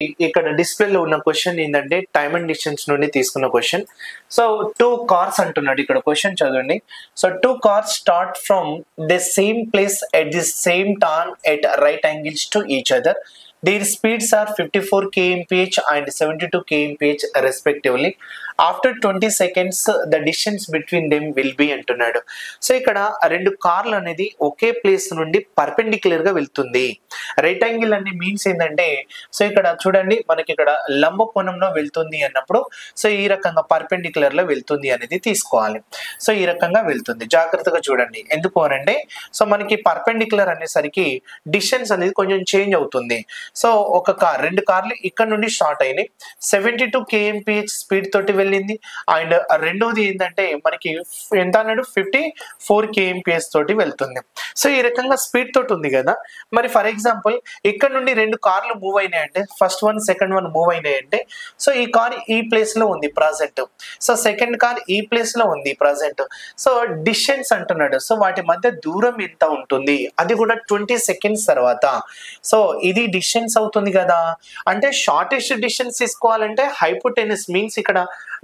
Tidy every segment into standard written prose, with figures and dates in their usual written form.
ఇక్కడ డిస్ప్లేలో ఉన్న క్వశ్చన్ ఏంటంటే టైమ్ అండ్ డిస్టెన్స్ నుండి తీసుకున్న క్వశ్చన్. సో 2 కార్స్ అంటున్నాడు ఇక్కడ క్వశ్చన్ చదవండి. So 2 cars start from the same place at the same time at right angles to each other. Their speeds are 54 kmph and 72 kmph respectively. After 20 seconds, the distance between them will be అంటున్నాడు. So ఇక్కడ రెండు కార్లు అనేది ఒకే place నుండి perpendicular గా వెళ్తుంది. Right angle అనే means ఏంటంటే, సో ఇక్కడ చూడండి మనకి ఇక్కడ లంబ కోణంలో వెళ్తుంది అన్నప్పుడు సో ఈ రకంగా పర్పెండిక్యులర్ లో వెళ్తుంది అనేది తీసుకోవాలి. సో ఈ రకంగా వెళ్తుంది, జాగ్రత్తగా చూడండి. ఎందుకు అనంటే సో మనకి పర్పెండిక్యులర్ అనేసరికి డిస్టెన్స్ అనేది కొంచెం చేంజ్ అవుతుంది. సో ఒక కార్, రెండు కార్లు ఇక్కడ నుండి స్టార్ట్ అయినాయి, 72 kmph స్పీడ్ తోటి వెళ్ళింది. అండ్ రెండోది ఏంటంటే మనకి ఎంత అన్నాడు, 54 kmph తోటి వెళ్తుంది. సో ఈ రకంగా స్పీడ్ తోటి ఉంది కదా. మరి ఫర్ ఎగ్జాంపుల్ ఇక్కడ నుండి రెండు కార్లు మూవ్ అయినాయంటే, first one second one move అయినాయంటే, సో ఈ కార్ ఈ ప్లేస్ లో ఉంది ప్రజెంట్, సో సెకండ్ కార్ ఈ ప్లేస్ లో ఉంది ప్రజెంట్. సో డిస్టెన్స్ అంటున్నాడు. సో వాటి మధ్య దూరం ఎంత ఉంటుంది, అది కూడా 20 సెకండ్స్ తర్వాత. సో ఇది డిస్టెన్స్ అవుతుంది కదా. అంటే షార్టెస్ట్ డిస్టెన్స్ తీసుకోవాలంటే హైపోటెనస్ మీన్స్ ఇక్కడ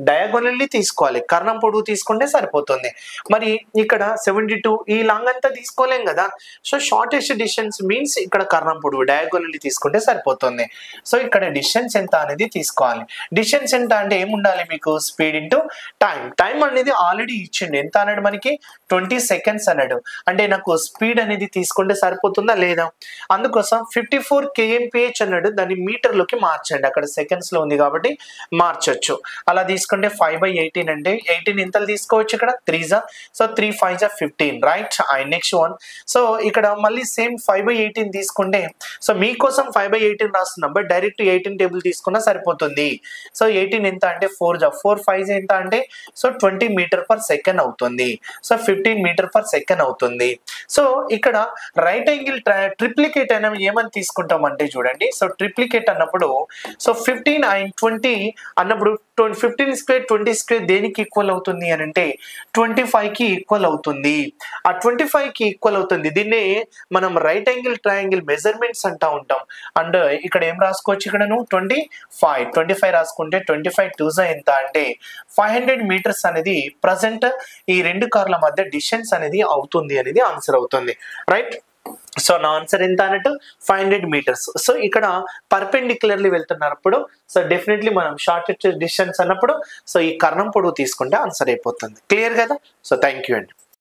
డయాగోనల్లీ తీసుకోవాలి, కర్ణం పొడవు తీసుకుంటే సరిపోతుంది. మరి ఇక్కడ 72 ఈ లాంగ్ అంతా తీసుకోలేం కదా. సో షార్టెస్ట్ డిస్టెన్స్ మీన్స్ ఇక్కడ కర్ణం పొడవు డయాగోనల్లీ తీసుకుంటే సరిపోతుంది. సో ఇక్కడ డిస్టెన్స్ ఎంత అనేది తీసుకోవాలి. డిస్టెన్స్ ఎంత అంటే ఏముండాలి మీకు, స్పీడ్ ఇంటూ టైం. టైం అనేది ఆల్రెడీ ఇచ్చిండు, ఎంత అన్నాడు మనకి 20 సెకండ్స్ అన్నాడు. అంటే నాకు స్పీడ్ అనేది తీసుకుంటే సరిపోతుందా లేదా, అందుకోసం 54 kmph అన్నాడు, దాన్ని మీటర్లోకి మార్చండి. అక్కడ సెకండ్స్ లో ఉంది కాబట్టి మార్చొచ్చు. అలా తీసుకుంటే 5/18 అంటే 18 ఎంతలు తీసుకోవచ్చు ఇక్కడ, 3s, so 3 5s 15, right. And next one, so ఇక్కడ మళ్ళీ సేమ్ 5/18 తీసుకుంటే, సో మీకోసం 5/18 రాస్తున్నాం, బట్ డైరెక్ట్ 18 టేబుల్ తీసుకున్నా సరిపోతుంది. సో 18 ఎంత అంటే 4s, 4 5s ఎంత అంటే సో 20 మీటర్ పర్ సెకండ్ అవుతుంది. సో 15 మీటర్ పర్ సెకండ్ అవుతుంది. సో ఇక్కడ రైట్ యాంగిల్ ట్రిప్లికేట్ అయినా ఏమని తీసుకుంటాం అంటే చూడండి, సో ట్రిప్లికేట్ అన్నప్పుడు సో 15 and 20 అన్నప్పుడు 15 స్క్వేర్ 20 స్క్వేర్ దేనికి ఈక్వల్ అవుతుంది అని అంటే 25 కి ఈక్వల్ అవుతుంది. ఆ 25 కి ఈక్వల్ అవుతుంది. దీన్నే మనం రైట్ యాంగిల్ ట్రయాంగిల్ మెజర్మెంట్స్ అంటా ఉంటాం. అండ్ ఇక్కడ ఏం రాసుకోవచ్చు, ఇక్కడ నువ్వు 25 రాసుకుంటే 25 2s ఎంత అంటే 500 మీటర్స్ అనేది ప్రజెంట్ ఈ రెండు కార్ల మధ్య డిస్టెన్స్ అనేది అవుతుంది అనేది ఆన్సర్ అవుతుంది, రైట్. సో నా ఆన్సర్ ఎంత అన్నట్టు 500 మీటర్స్. సో ఇక్కడ పర్పెండిక్యులర్లీ వెళ్తున్నప్పుడు సో డెఫినెట్లీ మనం షార్టెస్ట్ డిస్టెన్స్ అన్నప్పుడు సో ఈ కర్ణం పొడవు తీసుకుంటే ఆన్సర్ అయిపోతుంది. క్లియర్ కదా. సో థ్యాంక్ యూ అండి.